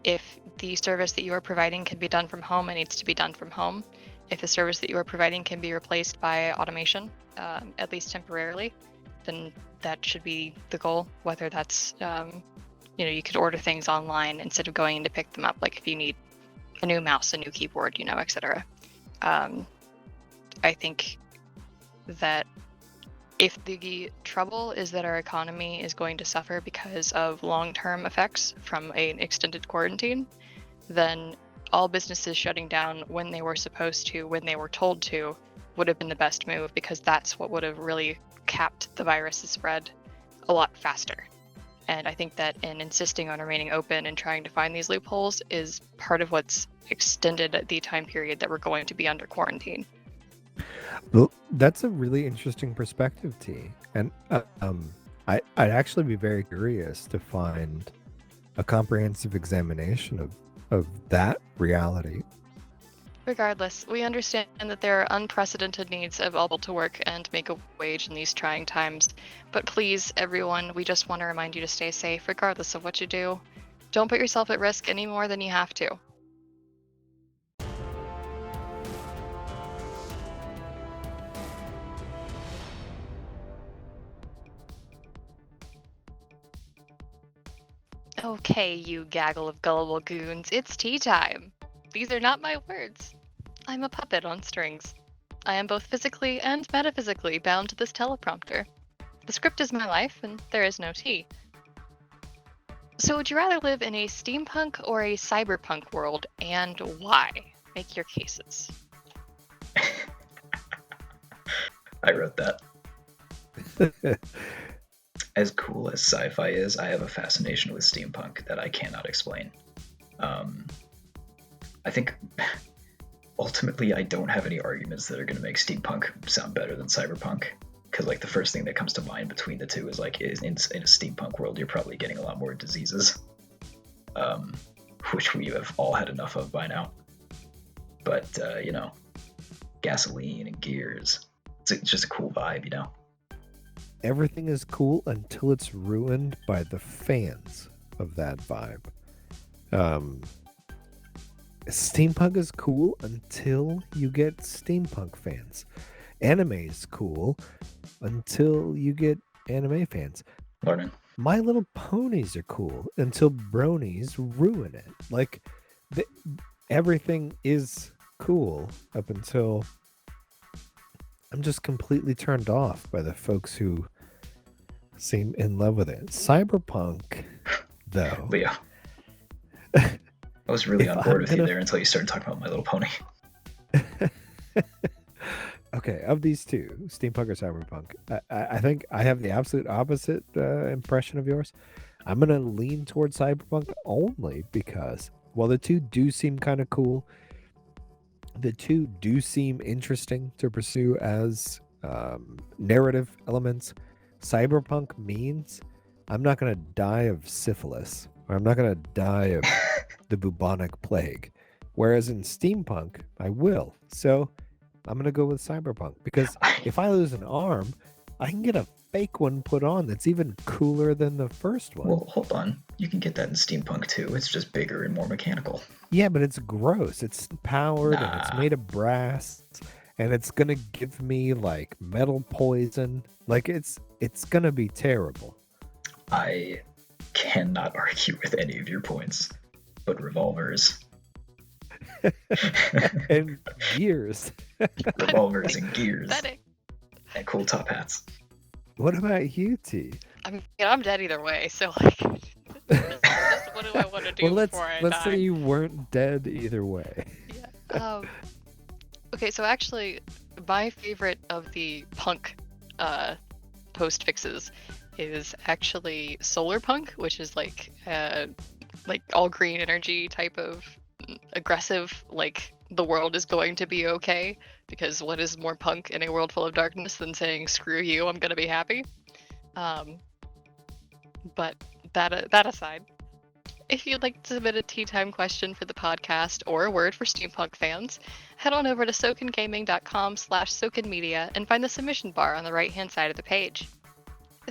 If the service that you are providing can be done from home, it needs to be done from home. If the service that you are providing can be replaced by automation, at least temporarily, then that should be the goal. Whether that's, you could order things online instead of going in to pick them up. Like if you need a new mouse, a new keyboard, etc. I think that if the trouble is that our economy is going to suffer because of long-term effects from an extended quarantine, then all businesses shutting down when they were supposed to, when they were told to, would have been the best move, because that's what would have really capped the virus's spread a lot faster. And I think that in insisting on remaining open and trying to find these loopholes is part of what's extended the time period that we're going to be under quarantine. Well, that's a really interesting perspective, T. And I'd actually be very curious to find a comprehensive examination of that reality. Regardless, we understand that there are unprecedented needs of all people to work and make a wage in these trying times. But please, everyone, we just want to remind you to stay safe regardless of what you do. Don't put yourself at risk any more than you have to. Okay, you gaggle of gullible goons, it's tea time. These are not my words. I'm a puppet on strings. I am both physically and metaphysically bound to this teleprompter. The script is my life, and there is no tea. So would you rather live in a steampunk or a cyberpunk world, and why? Make your cases. I wrote that. As cool as sci-fi is, I have a fascination with steampunk that I cannot explain. I think ultimately I don't have any arguments that are going to make steampunk sound better than cyberpunk, because like the first thing that comes to mind between the two is like in a steampunk world you're probably getting a lot more diseases, which we have all had enough of by now. But gasoline and gears, it's just a cool vibe, Everything is cool until it's ruined by the fans of that vibe. Steampunk is cool until you get steampunk fans. Anime is cool until you get anime fans. Learning. My Little Ponies are cool until bronies ruin it. Like, everything is cool up until I'm just completely turned off by the folks who seem in love with it. Cyberpunk, though. Leo. I was really on board with you there until you started talking about My Little Pony. Okay, of these two, steampunk or cyberpunk, I think I have the absolute opposite impression of yours. I'm going to lean towards cyberpunk only because, while the two do seem kind of cool, the two do seem interesting to pursue as narrative elements. Cyberpunk means I'm not going to die of syphilis, or I'm not going to die of the bubonic plague. Whereas in steampunk, I will. So I'm going to go with cyberpunk, because if I lose an arm, I can get a fake one put on that's even cooler than the first one. Well, hold on. You can get that in steampunk too. It's just bigger and more mechanical. Yeah, but it's gross. It's powered and it's made of brass, and it's going to give me like metal poison. Like it's going to be terrible. I cannot argue with any of your points, but revolvers. And gears. Revolvers and gears. And cool top hats. What about you, T? I'm dead either way, so like, just what do I want to do before I die? Let's say you weren't dead either way. Yeah. Okay, so actually, my favorite of the punk post fixes is actually solar punk, which is like all green energy type of aggressive, like the world is going to be okay, because what is more punk in a world full of darkness than saying screw you, I'm gonna be happy. But that aside, if you'd like to submit a tea time question for the podcast or a word for steampunk fans, head on over to sokengaming.com/sokenmedia and find the submission bar on the right hand side of the page.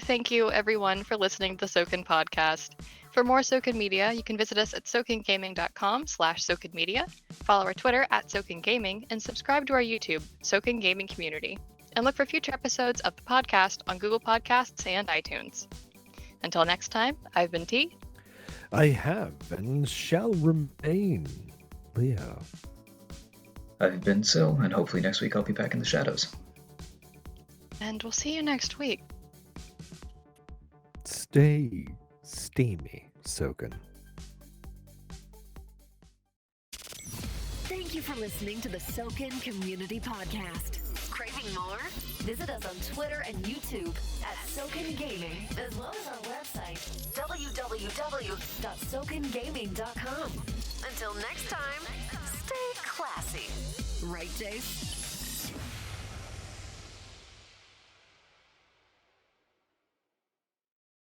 Thank you everyone for listening to the Sokan Podcast. For more Sokan Media, you can visit us at sokengaming.com/sokenmedia, follow our Twitter @sokengaming, and subscribe to our YouTube, Sokan Gaming Community. and look for future episodes of the podcast on Google Podcasts and iTunes. Until next time, I've been T. I have and shall remain Leo. I've been Sihl, and hopefully next week I'll be back in the shadows. And we'll see you next week. Stay steamy, Sokan. Thank you for listening to the Sokan Community Podcast. Craving more? Visit us on Twitter and YouTube at Sokan Gaming, as well as our website, www.sokangaming.com. Until next time, stay classy. Right, Jace?